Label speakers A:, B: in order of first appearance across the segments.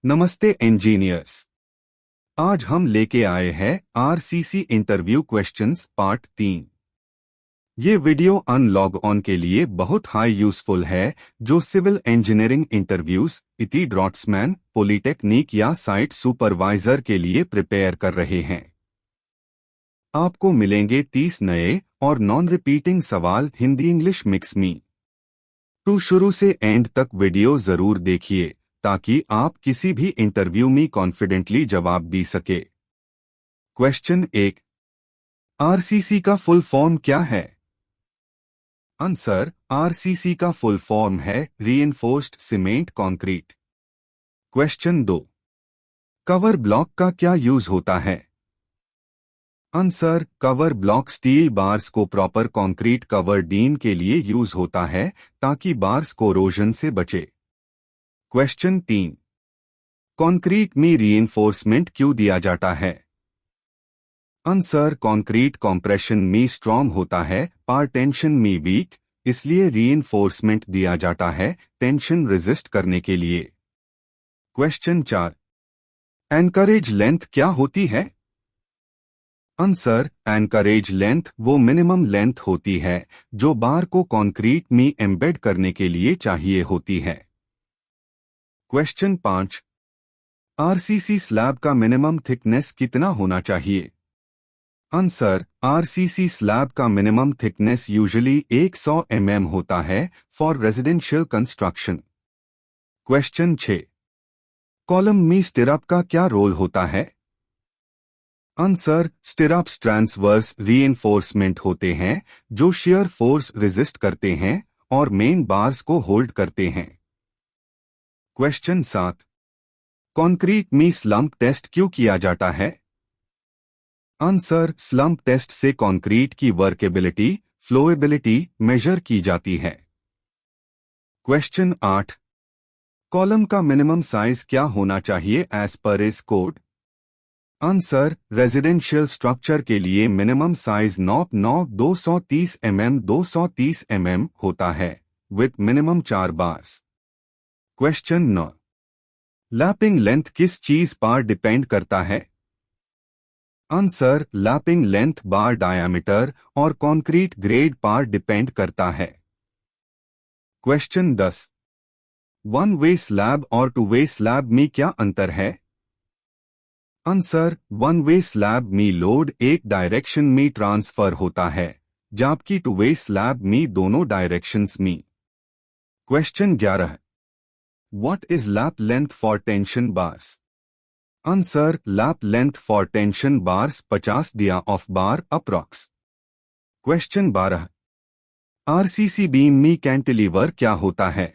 A: नमस्ते इंजीनियर्स। आज हम लेके आए हैं आरसीसी इंटरव्यू क्वेश्चंस पार्ट 3। ये वीडियो अनलॉग ऑन के लिए बहुत हाई यूजफुल है जो सिविल इंजीनियरिंग इंटरव्यूज इति ड्रॉट्समैन पॉलिटेक्निक या साइट सुपरवाइजर के लिए प्रिपेयर कर रहे हैं। आपको मिलेंगे 30 नए और नॉन रिपीटिंग सवाल हिंदी इंग्लिश मिक्स में। तो शुरू से एंड तक वीडियो जरूर देखिए ताकि आप किसी भी इंटरव्यू में कॉन्फिडेंटली जवाब दे सके। क्वेश्चन 1, आरसीसी का फुल फॉर्म क्या है? आंसर, आरसीसी का फुल फॉर्म है reinforced cement concrete. Question 2, cover block का क्या यूज होता है? Answer, cover block steel bars को प्रॉपर कंक्रीट कवर डीम के लिए यूज होता है ताकि बार्स कोरोजन से बचे। क्वेश्चन 3, कंक्रीट में रीइंफोर्समेंट क्यों दिया जाता है? आंसर, कंक्रीट कंप्रेशन में स्ट्रॉन्ग होता है पर टेंशन में वीक, इसलिए रीइंफोर्समेंट दिया जाता है टेंशन रेजिस्ट करने के लिए। क्वेश्चन 4, एंकरेज लेंथ क्या होती है? आंसर, एंकरेज लेंथ वो मिनिमम लेंथ होती है जो बार को कंक्रीट में एम्बेड करने के लिए चाहिए होती है। क्वेश्चन 5, आरसीसी स्लैब का मिनिमम थिकनेस कितना होना चाहिए? आंसर, आरसीसी स्लैब का मिनिमम थिकनेस यूजुअली 100 mm होता है for residential construction. Question 6, column में स्टिरअप का क्या रोल होता है? आंसर, स्टिरअप्स ट्रांसवर्स रीइंफोर्समेंट होते हैं जो शियर फोर्स रेजिस्ट करते हैं और मेन बार्स को होल्ड करते हैं। क्वेश्चन 7, कंक्रीट में स्लंप टेस्ट क्यों किया जाता है? आंसर, स्लंप टेस्ट से कंक्रीट की वर्केबिलिटी, फ्लोएबिलिटी मेजर की जाती है। क्वेश्चन 8, कॉलम का मिनिमम साइज क्या होना चाहिए एज पर इस कोड? आंसर, रेजिडेंशियल स्ट्रक्चर के लिए मिनिमम साइज 230 mm होता है with minimum 4 bars. Question 9, lapping length किस चीज पर डिपेंड करता है? आंसर, लैपिंग लेंथ बार डायामीटर और कंक्रीट ग्रेड पर डिपेंड करता है। क्वेश्चन 10, वन वे स्लैब और टू वे स्लैब में क्या अंतर है? आंसर, वन वे स्लैब में लोड एक डायरेक्शन में ट्रांसफर होता है जबकि टू वे स्लैब में दोनों डायरेक्शंस में। Question 11, what is lap length for tension bars? Answer, lap length for tension bars 50 दिया of bar approx. Question 12, RCC beam में कैंटिलीवर क्या होता है?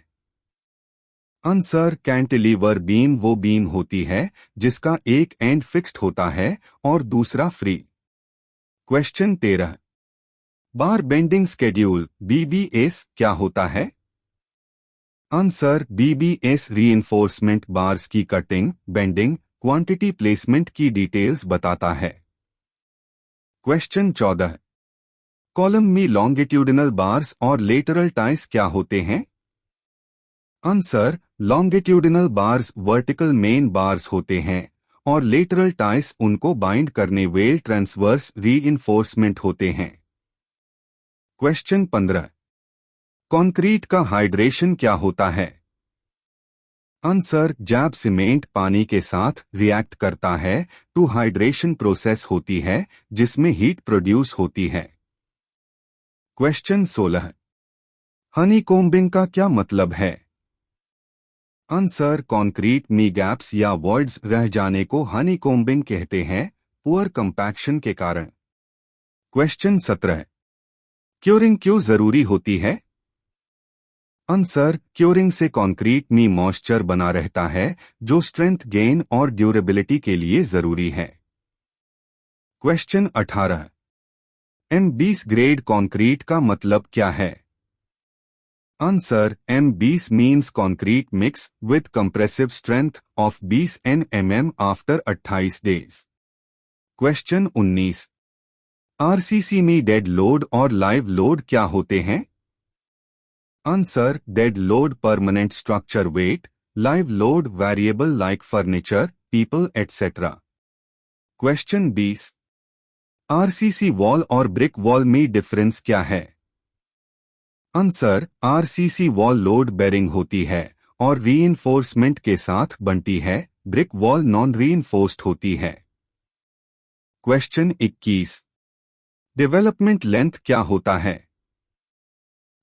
A: आंसर, कैंटिलीवर बीम वो बीम होती है जिसका एक एंड फिक्स्ड होता है और दूसरा फ्री। क्वेश्चन 13, बार बेंडिंग स्केड्यूल बीबीएस क्या होता है? आंसर, बीबीएस रीइंफोर्समेंट बार्स की कटिंग, बेंडिंग, क्वांटिटी प्लेसमेंट की डिटेल्स बताता है। क्वेश्चन 14, कॉलम में लॉन्गिट्यूडिनल बार्स और लेटरल टाइस क्या होते हैं? Answer, longitudinal bars vertical main bars होते हैं और लेटरल टाइस उनको बाइंड करने वेल ट्रांसवर्स रीइंफोर्समेंट होते हैं। क्वेश्चन 15, कंक्रीट का हाइड्रेशन क्या होता है? आंसर, जब सीमेंट पानी के साथ रिएक्ट करता है तो हाइड्रेशन प्रोसेस होती है जिसमें हीट प्रोड्यूस होती है। क्वेश्चन 16, हनीकोम्बिंग का क्या मतलब है? आंसर, कंक्रीट में गैप्स या वॉइड्स रह जाने को हनीकोम्बिंग कहते हैं पुअर कंपैक्शन के कारण। क्वेश्चन 17, क्योरिंग क्यों जरूरी होती है? आंसर, क्योरिंग से कंक्रीट में मॉइस्चर बना रहता है जो स्ट्रेंथ गेन और ड्यूरेबिलिटी के लिए जरूरी है। क्वेश्चन 18, M20 ग्रेड कंक्रीट का मतलब क्या है? Answer, M20 means concrete mix with compressive strength of 20 Nm after 28 days. Question 19, RCC में डेड लोड और लाइव लोड क्या होते हैं? Answer, dead load permanent structure weight, live load variable like furniture, people etc. Question 20 RCC wall और brick wall में difference क्या है? Answer RCC wall load bearing होती है और रीइंफोर्समेंट के साथ बनती है, ब्रिक वॉल नॉन रीइंफोर्स्ड होती है। क्वेश्चन 21 डेवलपमेंट लेंथ क्या होता है?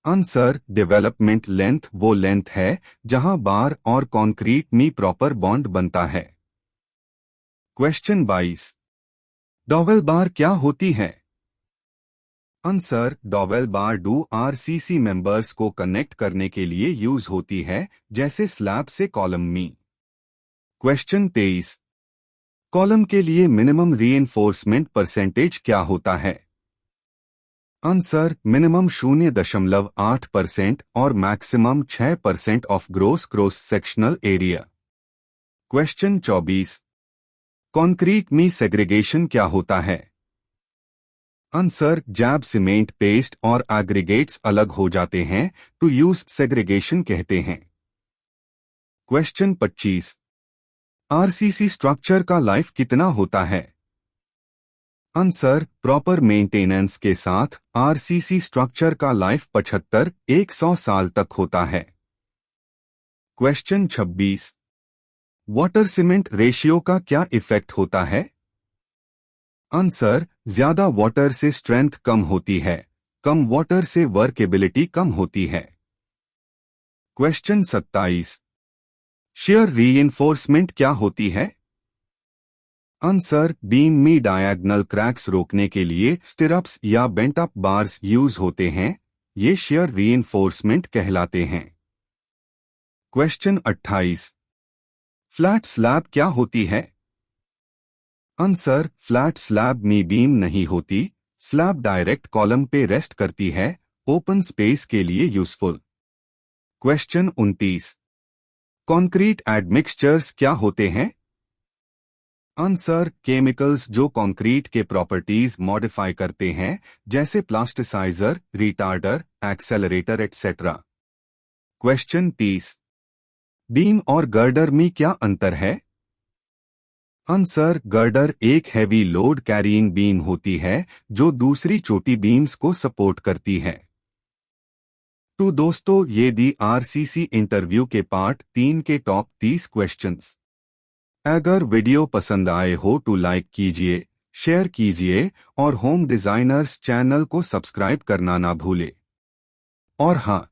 A: आंसर डेवलपमेंट लेंथ वो लेंथ है जहां बार और कंक्रीट में प्रॉपर बॉन्ड बनता है। क्वेश्चन 22 डॉवेल बार क्या होती है? Answer dowel bar do RCC members को कनेक्ट करने के लिए यूज होती है, जैसे स्लैब से कॉलम में। क्वेश्चन 23 कॉलम के लिए मिनिमम रीइंफोर्समेंट परसेंटेज क्या होता है? आंसर मिनिमम 0.8% और maximum 6% of gross cross sectional area. Question 24 concrete में सेग्रीगेशन क्या होता है? आंसर जब सीमेंट पेस्ट और एग्रीगेट्स अलग हो जाते हैं तो यूज सेग्रीगेशन कहते हैं। क्वेश्चन 25 आरसीसी स्ट्रक्चर का लाइफ कितना होता है? आंसर प्रॉपर मेंटेनेंस के साथ आरसीसी स्ट्रक्चर का लाइफ 75-100 साल तक होता है। क्वेश्चन 26 वाटर सीमेंट रेशियो का क्या इफेक्ट होता है? आंसर ज्यादा वाटर से स्ट्रेंथ कम होती है, कम वाटर से वर्केबिलिटी कम होती है। क्वेश्चन 27 शेयर रीइंफोर्समेंट क्या होती है? आंसर बीम में डायगोनल क्रैक्स रोकने के लिए स्टिरअप्स या बेंट अप बार्स यूज होते हैं, ये शेयर रीइंफोर्समेंट कहलाते हैं। क्वेश्चन 28 फ्लैट स्लैब क्या होती है? आंसर फ्लैट स्लैब में बीम नहीं होती, स्लैब डायरेक्ट कॉलम पे रेस्ट करती है, ओपन स्पेस के लिए यूजफुल। क्वेश्चन 29 कंक्रीट एडमिक्सचर्स क्या होते हैं? आंसर केमिकल्स जो कंक्रीट के प्रॉपर्टीज मॉडिफाई करते हैं, जैसे plasticizer, retarder, accelerator etcetera. Question 30 beam और गर्डर में क्या अंतर है? आंसर गर्डर एक हैवी लोड कैरिंग बीम होती है जो दूसरी छोटी बीम्स को सपोर्ट करती है। तो दोस्तों ये दी आरसीसी इंटरव्यू के पार्ट 3 के टॉप 30 क्वेश्चंस। अगर वीडियो पसंद आए हो तो लाइक कीजिए, शेयर कीजिए और होम डिजाइनर्स चैनल को सब्सक्राइब करना ना भूले। और हाँ,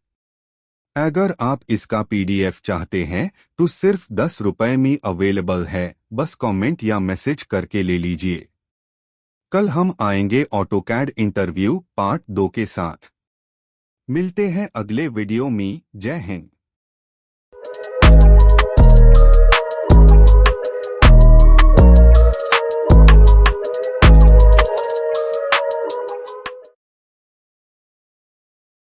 A: अगर आप इसका पीडीएफ चाहते हैं तो सिर्फ 10 रुपए में अवेलेबल है, बस कमेंट या मैसेज करके ले लीजिए। कल हम आएंगे ऑटोकैड इंटरव्यू पार्ट 2 के साथ। मिलते हैं अगले वीडियो में। जय हिंद।